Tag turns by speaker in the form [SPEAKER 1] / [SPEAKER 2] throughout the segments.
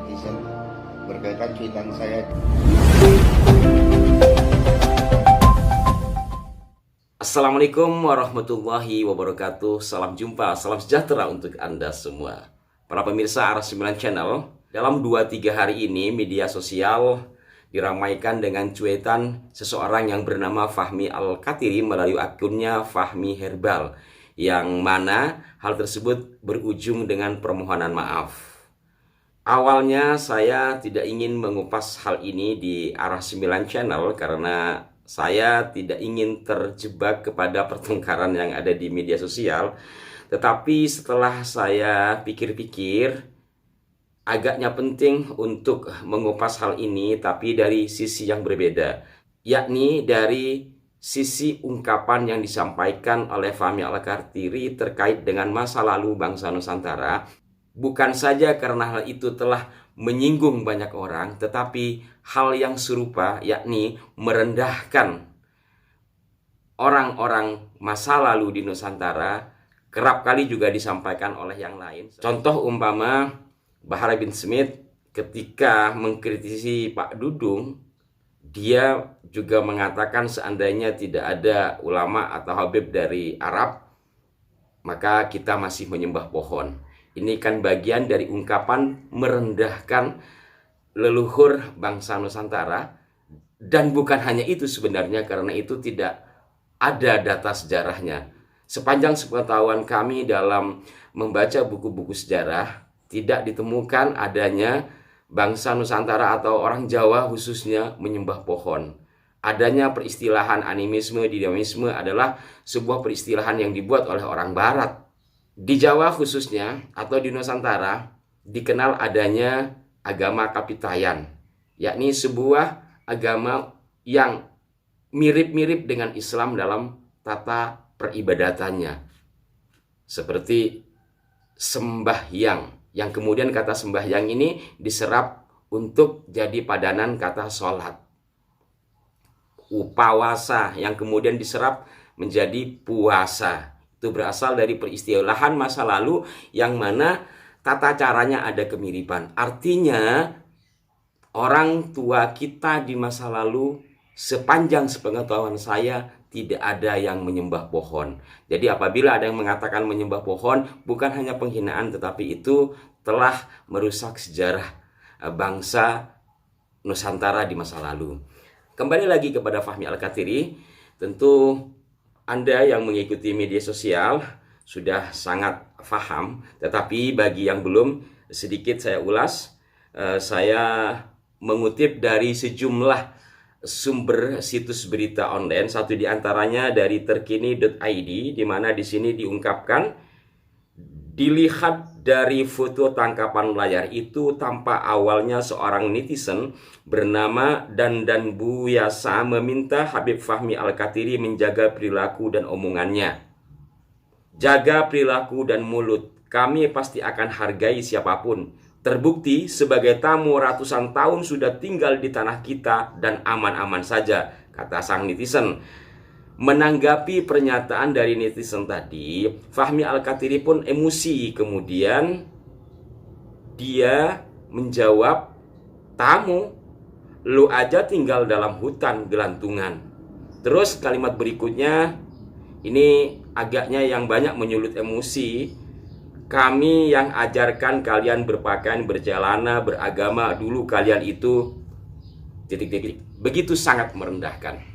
[SPEAKER 1] netizen berkaitan cuitan saya.
[SPEAKER 2] Assalamualaikum warahmatullahi wabarakatuh. Salam jumpa, salam sejahtera untuk Anda semua. Para pemirsa Aras 9 Channel, dalam 2-3 hari ini media sosial diramaikan dengan cuitan seseorang yang bernama Fahmi Al-Kathiri melalui akunnya Fahmi Herbal, yang mana hal tersebut berujung dengan permohonan maaf. Awalnya saya tidak ingin mengupas hal ini di Aras 9 Channel karena saya tidak ingin terjebak kepada pertengkaran yang ada di media sosial. Tetapi setelah saya pikir-pikir, agaknya penting untuk mengupas hal ini, tapi dari sisi yang berbeda, yakni dari sisi ungkapan yang disampaikan oleh Fahmi Al-Kathiri terkait dengan masa lalu bangsa Nusantara. Bukan saja karena hal itu telah menyinggung banyak orang, tetapi hal yang serupa, yakni merendahkan orang-orang masa lalu di Nusantara, kerap kali juga disampaikan oleh yang lain. Contoh umpama Bahar bin Smith ketika mengkritisi Pak Dudung, dia juga mengatakan seandainya tidak ada ulama atau habib dari Arab, maka kita masih menyembah pohon. Ini kan bagian dari ungkapan merendahkan leluhur bangsa Nusantara. Dan bukan hanya itu sebenarnya, karena itu tidak ada data sejarahnya. Sepanjang sepengetahuan kami dalam membaca buku-buku sejarah, tidak ditemukan adanya bangsa Nusantara atau orang Jawa khususnya menyembah pohon. Adanya peristilahan animisme, dinamisme adalah sebuah peristilahan yang dibuat oleh orang Barat. Di Jawa khususnya atau di Nusantara dikenal adanya agama Kapitayan, yakni sebuah agama yang mirip-mirip dengan Islam dalam tata peribadatannya, seperti sembahyang, yang kemudian kata sembahyang ini diserap untuk jadi padanan kata sholat. Upawasa yang kemudian diserap menjadi puasa. Itu berasal dari peristilahan masa lalu yang mana tata caranya ada kemiripan. Artinya orang tua kita di masa lalu, sepanjang sepengetahuan saya, tidak ada yang menyembah pohon. Jadi apabila ada yang mengatakan menyembah pohon, bukan hanya penghinaan, tetapi itu telah merusak sejarah bangsa Nusantara di masa lalu. Kembali lagi kepada Fahmi Al-Kathiri, tentu Anda yang mengikuti media sosial sudah sangat paham, tetapi bagi yang belum, sedikit saya ulas. Saya mengutip dari sejumlah sumber situs berita online, satu di antaranya dari terkini.id, di mana di sini diungkapkan, dilihat dari foto tangkapan layar itu tampak awalnya seorang netizen bernama Dandan Buyasa meminta Habib Fahmi Al-Kathiri menjaga perilaku dan omongannya. Jaga perilaku dan mulut, kami pasti akan hargai siapapun. Terbukti sebagai tamu ratusan tahun sudah tinggal di tanah kita dan aman-aman saja, kata sang netizen. Menanggapi pernyataan dari netizen tadi, Fahmi Al-Kathiri pun emosi. Kemudian dia menjawab, tamu, lu aja tinggal dalam hutan gelantungan. Terus kalimat berikutnya, ini agaknya yang banyak menyulut emosi. Kami yang ajarkan kalian berpakaian, bercelana, beragama, dulu kalian itu titik-titik. Begitu sangat merendahkan.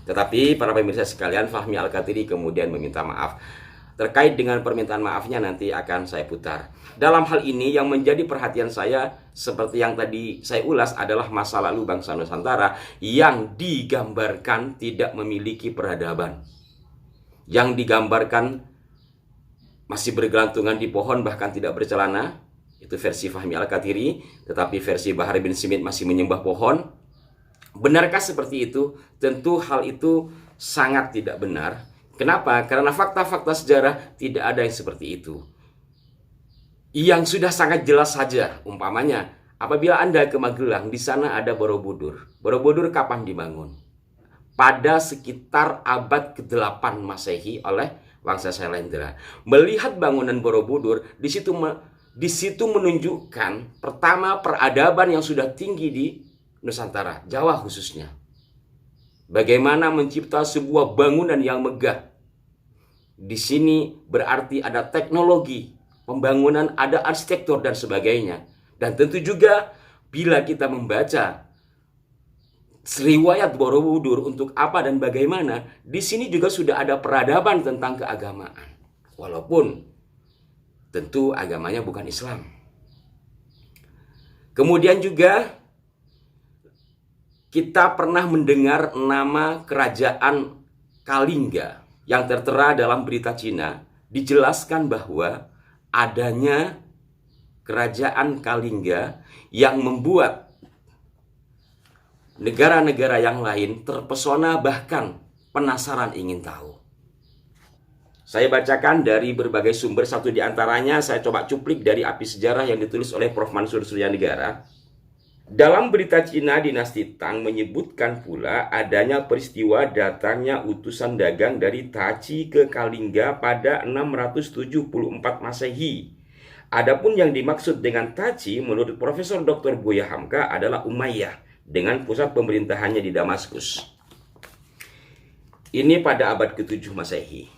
[SPEAKER 2] Tetapi para pemirsa sekalian, Fahmi Al-Kathiri kemudian meminta maaf. Terkait dengan permintaan maafnya nanti akan saya putar. Dalam hal ini yang menjadi perhatian saya, seperti yang tadi saya ulas, adalah masa lalu bangsa Nusantara yang digambarkan tidak memiliki peradaban. Yang digambarkan masih bergelantungan di pohon, bahkan tidak bercelana. Itu versi Fahmi Al-Kathiri. Tetapi versi Bahar bin Smith masih menyembah pohon. Benarkah seperti itu? Tentu hal itu sangat tidak benar. Kenapa? Karena fakta-fakta sejarah tidak ada yang seperti itu. Yang sudah sangat jelas saja, umpamanya apabila Anda ke Magelang, di sana ada Borobudur. Borobudur kapan dibangun? Pada sekitar abad ke-8 Masehi oleh Wangsa Syailendra. Melihat bangunan Borobudur, di situ di situ menunjukkan pertama peradaban yang sudah tinggi di Nusantara, Jawa khususnya. Bagaimana mencipta sebuah bangunan yang megah. Di sini berarti ada teknologi, pembangunan, ada arsitektur dan sebagainya. Dan tentu juga bila kita membaca riwayat Borobudur untuk apa dan bagaimana, di sini juga sudah ada peradaban tentang keagamaan. Walaupun tentu agamanya bukan Islam. Kemudian juga kita pernah mendengar nama kerajaan Kalingga yang tertera dalam berita Cina. Dijelaskan bahwa adanya kerajaan Kalingga yang membuat negara-negara yang lain terpesona, bahkan penasaran ingin tahu. Saya bacakan dari berbagai sumber, satu di antaranya saya coba cuplik dari Api Sejarah yang ditulis oleh Prof. Mansur Suryanegara. Dalam berita Cina, dinasti Tang menyebutkan pula adanya peristiwa datangnya utusan dagang dari Taci ke Kalingga pada 674 Masehi. Adapun yang dimaksud dengan Taci menurut Profesor Dr. Buya Hamka adalah Umayyah dengan pusat pemerintahannya di Damaskus. Ini pada abad ke-7 Masehi.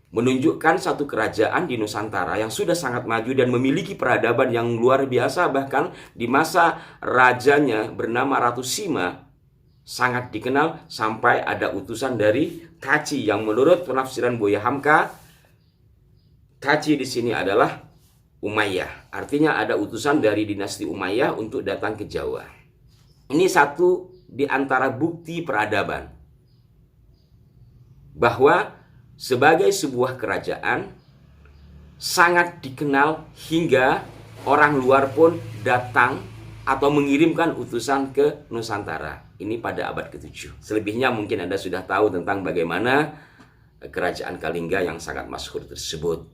[SPEAKER 2] Menunjukkan satu kerajaan di Nusantara yang sudah sangat maju dan memiliki peradaban yang luar biasa. Bahkan di masa rajanya bernama Ratu Sima sangat dikenal, sampai ada utusan dari Taci yang menurut penafsiran Buya Hamka, Taci di sini adalah Umayyah. Artinya ada utusan dari dinasti Umayyah untuk datang ke Jawa. Ini satu di antara bukti peradaban bahwa sebagai sebuah kerajaan sangat dikenal hingga orang luar pun datang atau mengirimkan utusan ke Nusantara. Ini pada abad ke-7. Selebihnya mungkin Anda sudah tahu tentang bagaimana kerajaan Kalingga yang sangat masyhur tersebut.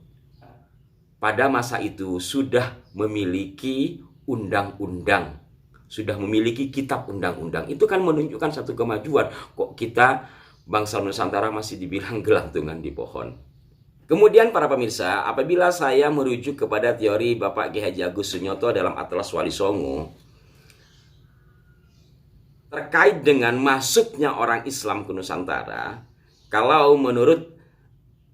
[SPEAKER 2] Pada masa itu sudah memiliki undang-undang, sudah memiliki kitab undang-undang. Itu kan menunjukkan satu kemajuan. Kok kita bangsa Nusantara masih dibilang gelantungan di pohon. Kemudian para pemirsa, apabila saya merujuk kepada teori Bapak Ki Haji Agus Sunyoto dalam Atlas Wali Songo terkait dengan masuknya orang Islam ke Nusantara, kalau menurut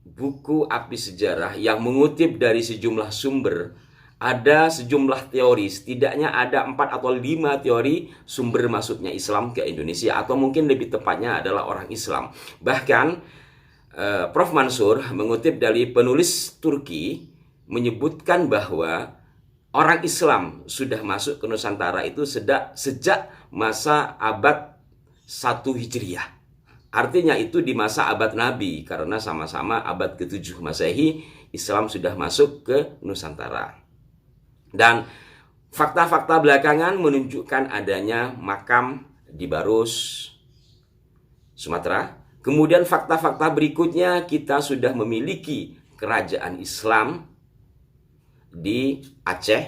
[SPEAKER 2] buku Api Sejarah yang mengutip dari sejumlah sumber, ada sejumlah teori, setidaknya ada 4 atau 5 teori sumber masuknya Islam ke Indonesia, atau mungkin lebih tepatnya adalah orang Islam. Bahkan Prof. Mansur mengutip dari penulis Turki menyebutkan bahwa orang Islam sudah masuk ke Nusantara itu sejak masa abad 1 Hijriah. Artinya itu di masa abad Nabi, karena sama-sama abad ke-7 Masehi Islam sudah masuk ke Nusantara. Dan fakta-fakta belakangan menunjukkan adanya makam di Barus, Sumatera. Kemudian fakta-fakta berikutnya, kita sudah memiliki kerajaan Islam di Aceh.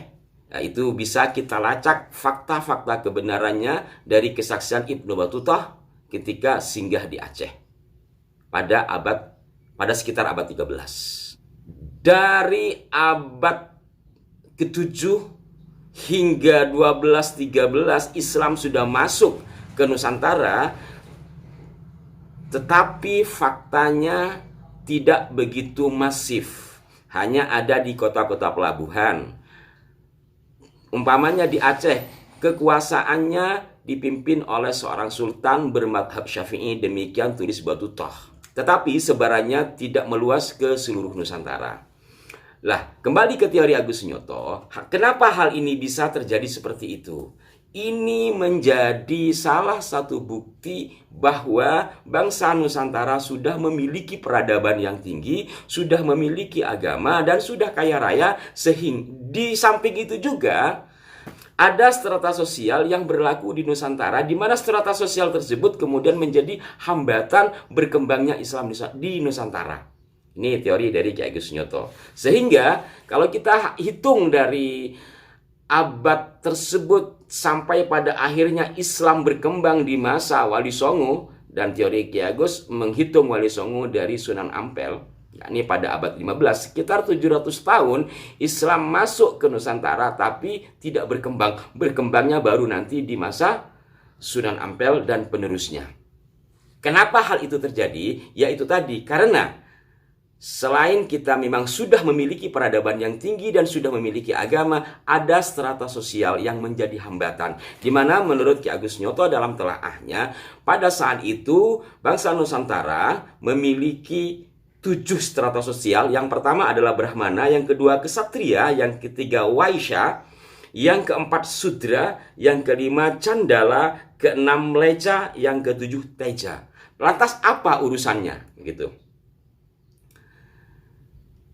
[SPEAKER 2] Nah, itu bisa kita lacak fakta-fakta kebenarannya dari kesaksian Ibnu Battuta ketika singgah di Aceh pada sekitar abad 13. Dari abad ke-7 hingga 12-13 Islam sudah masuk ke Nusantara, tetapi faktanya tidak begitu masif, hanya ada di kota-kota pelabuhan. Umpamanya di Aceh, kekuasaannya dipimpin oleh seorang sultan bermadhab Syafi'i, demikian tulis Battuta. Tetapi sebarannya tidak meluas ke seluruh Nusantara. Lah, kembali ke teori Agus Sunyoto, kenapa hal ini bisa terjadi seperti itu? Ini menjadi salah satu bukti bahwa bangsa Nusantara sudah memiliki peradaban yang tinggi, sudah memiliki agama, dan sudah kaya raya. Sehingga di samping itu juga ada strata sosial yang berlaku di Nusantara, di mana strata sosial tersebut kemudian menjadi hambatan berkembangnya Islam di Nusantara. Ini teori dari Ki Agus Sunyoto. Sehingga kalau kita hitung dari abad tersebut sampai pada akhirnya Islam berkembang di masa Wali Songo, dan teori Ki Agus menghitung Wali Songo dari Sunan Ampel, yakni pada abad 15, sekitar 700 tahun Islam masuk ke Nusantara tapi tidak berkembang. Berkembangnya baru nanti di masa Sunan Ampel dan penerusnya. Kenapa hal itu terjadi? Yaitu tadi, karena selain kita memang sudah memiliki peradaban yang tinggi dan sudah memiliki agama, ada strata sosial yang menjadi hambatan. Di mana menurut Ki Agus Nyoto dalam telaahnya, pada saat itu bangsa Nusantara memiliki 7 strata sosial. Yang pertama adalah Brahmana, yang kedua Ksatria, yang ketiga Waisya, yang keempat Sudra, yang kelima Candala, keenam Mleca, yang ketujuh Teja. Lantas apa urusannya? Gitu.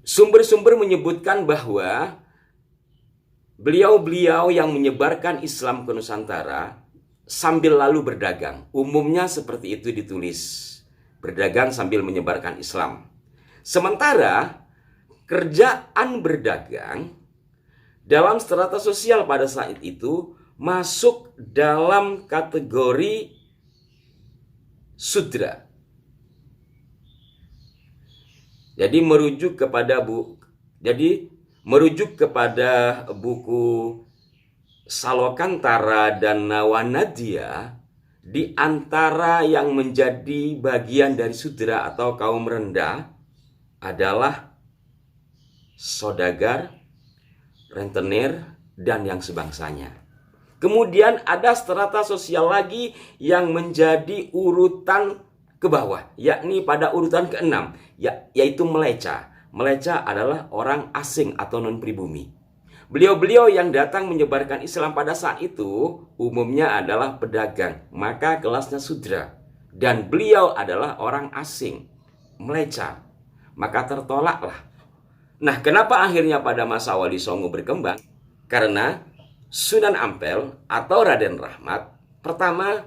[SPEAKER 2] Sumber-sumber menyebutkan bahwa beliau-beliau yang menyebarkan Islam ke Nusantara sambil lalu berdagang. Umumnya seperti itu ditulis. Berdagang sambil menyebarkan Islam. Sementara kerjaan berdagang dalam strata sosial pada saat itu masuk dalam kategori Sudra. Jadi merujuk kepada buku Salokantara dan Nawanadia, di antara yang menjadi bagian dari Sudra atau kaum rendah adalah saudagar, rentenir, dan yang sebangsanya. Kemudian ada strata sosial lagi yang menjadi urutan ke bawah, yakni pada urutan ke-6, yaitu Mleca. Mleca adalah orang asing atau non-pribumi. Beliau-beliau yang datang menyebarkan Islam pada saat itu umumnya adalah pedagang, maka kelasnya Sudra. Dan beliau adalah orang asing, Mleca, maka tertolaklah. Nah, kenapa akhirnya pada masa Wali Songo berkembang? Karena Sunan Ampel atau Raden Rahmat, pertama,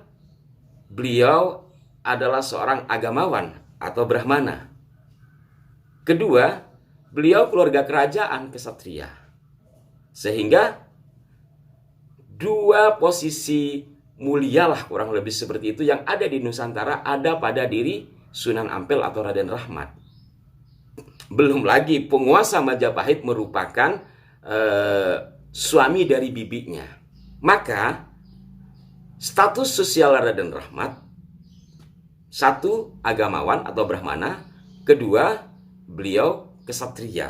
[SPEAKER 2] beliau adalah seorang agamawan atau Brahmana. Kedua, beliau keluarga kerajaan Ksatria. Sehingga dua posisi mulialah kurang lebih seperti itu yang ada di Nusantara ada pada diri Sunan Ampel atau Raden Rahmat. Belum lagi penguasa Majapahit merupakan suami dari bibinya. Maka status sosial Raden Rahmat, satu, agamawan atau Brahmana. Kedua, beliau Ksatria.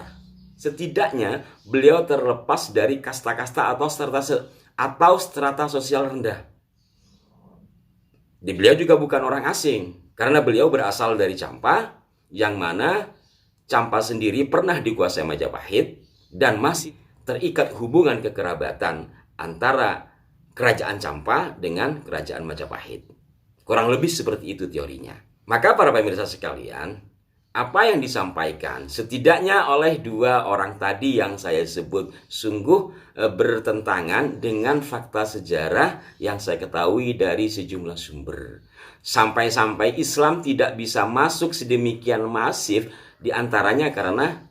[SPEAKER 2] Setidaknya beliau terlepas dari kasta-kasta atau strata sosial rendah. Beliau juga bukan orang asing, karena beliau berasal dari Campa, yang mana Campa sendiri pernah dikuasai Majapahit dan masih terikat hubungan kekerabatan antara kerajaan Campa dengan kerajaan Majapahit. Kurang lebih seperti itu teorinya. Maka para pemirsa sekalian, apa yang disampaikan setidaknya oleh dua orang tadi yang saya sebut sungguh bertentangan dengan fakta sejarah yang saya ketahui dari sejumlah sumber. Sampai-sampai Islam tidak bisa masuk sedemikian masif, diantaranya karena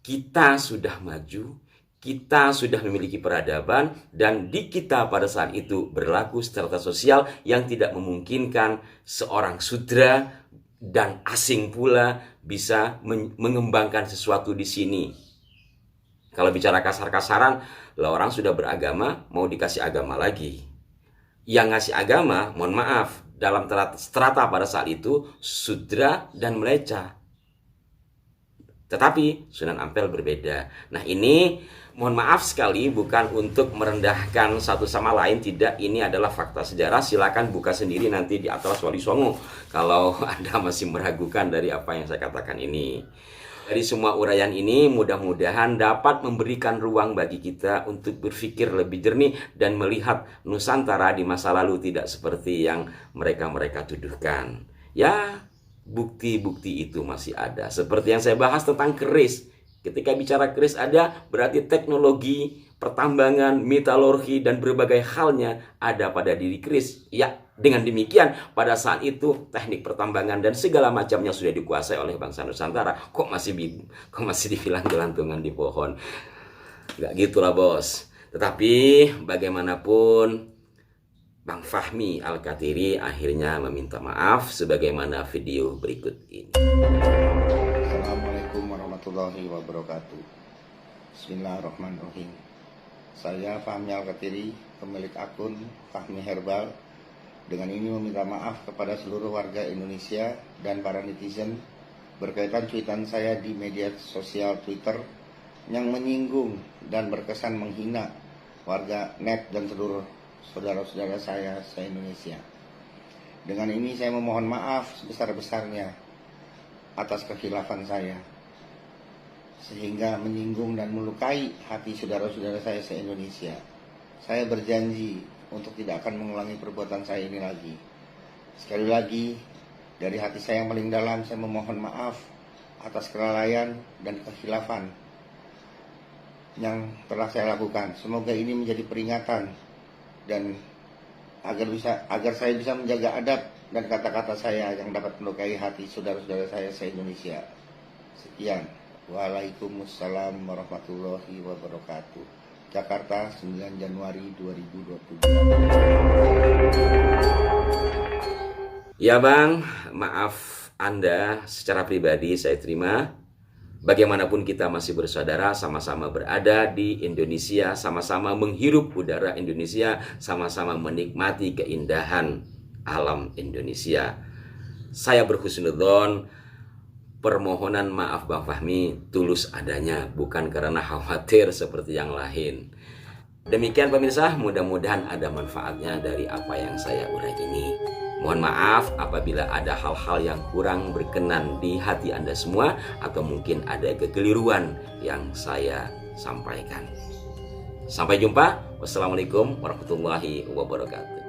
[SPEAKER 2] kita sudah maju, kita sudah memiliki peradaban, dan di kita pada saat itu berlaku strata sosial yang tidak memungkinkan seorang Sudra dan asing pula bisa mengembangkan sesuatu di sini. Kalau bicara kasar-kasaran, lah orang sudah beragama, mau dikasih agama lagi. Yang ngasih agama, mohon maaf, dalam strata pada saat itu Sudra dan Mleca. Tetapi Sunan Ampel berbeda. Nah, ini mohon maaf sekali bukan untuk merendahkan satu sama lain, tidak, ini adalah fakta sejarah. Silakan buka sendiri nanti di Atlas Wali Songo kalau Anda masih meragukan dari apa yang saya katakan ini. Dari semua uraian ini mudah-mudahan dapat memberikan ruang bagi kita untuk berpikir lebih jernih dan melihat Nusantara di masa lalu tidak seperti yang mereka tuduhkan. Ya, bukti-bukti itu masih ada. Seperti yang saya bahas tentang keris. Ketika bicara keris ada, berarti teknologi, pertambangan, metalurgi, dan berbagai halnya ada pada diri keris. Ya, dengan demikian pada saat itu teknik pertambangan dan segala macamnya sudah dikuasai oleh bangsa Nusantara. Kok masih dibilang-gelantungan di pohon? Gak gitulah bos. Tetapi bagaimanapun Bang Fahmi Al-Kathiri akhirnya meminta maaf sebagaimana video berikut ini.
[SPEAKER 1] warahmatullahi wabarakatuh. Bismillahirrahmanirrahim. Saya Fahmi Al-Katiri, pemilik akun Fahmi Herbal. Dengan ini meminta maaf kepada seluruh warga Indonesia dan para netizen berkaitan cuitan saya di media sosial Twitter yang menyinggung dan berkesan menghina warga net dan seluruh saudara-saudara saya se-Indonesia. Dengan ini saya memohon maaf sebesar-besarnya atas kekhilafan saya, sehingga menyinggung dan melukai hati saudara-saudara saya se-Indonesia. Saya berjanji untuk tidak akan mengulangi perbuatan saya ini lagi. Sekali lagi, dari hati saya yang paling dalam, saya memohon maaf atas kelalaian dan kekhilafan yang telah saya lakukan. Semoga ini menjadi peringatan dan agar saya bisa menjaga adab dan kata-kata saya yang dapat melukai hati saudara-saudara saya se-Indonesia. Sekian. Waalaikumsalam warahmatullahi wabarakatuh. Jakarta, 9 Januari 2027.
[SPEAKER 2] Ya Bang, maaf Anda secara pribadi saya terima. Bagaimanapun kita masih bersaudara, sama-sama berada di Indonesia, sama-sama menghirup udara Indonesia, sama-sama menikmati keindahan alam Indonesia. Saya berhusnudzon, permohonan maaf Bang Fahmi tulus adanya, bukan karena khawatir seperti yang lain. Demikian pemirsa, mudah-mudahan ada manfaatnya dari apa yang saya uraikan ini. Mohon maaf apabila ada hal-hal yang kurang berkenan di hati Anda semua, atau mungkin ada kekeliruan yang saya sampaikan. Sampai jumpa. Wassalamualaikum warahmatullahi wabarakatuh.